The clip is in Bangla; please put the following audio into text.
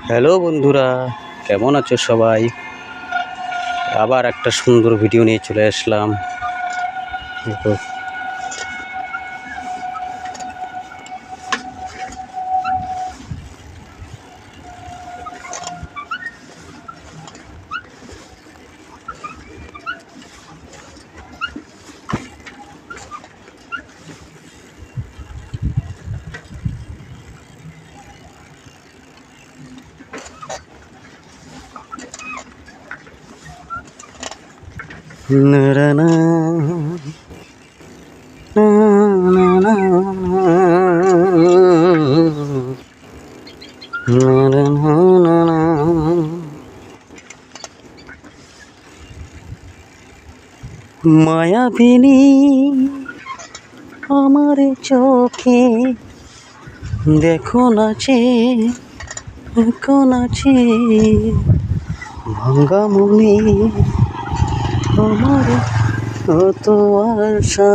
হ্যালো বন্ধুরা, কেমন আছো সবাই? আবার একটা সুন্দর ভিডিও নিয়ে চলে আসলাম। দেখো, না না না না না না। মায়াবিনী আমার চোখে দেখো নাচে, দেখো নাচে ভাঙ্গা মনে আমার কত আশা।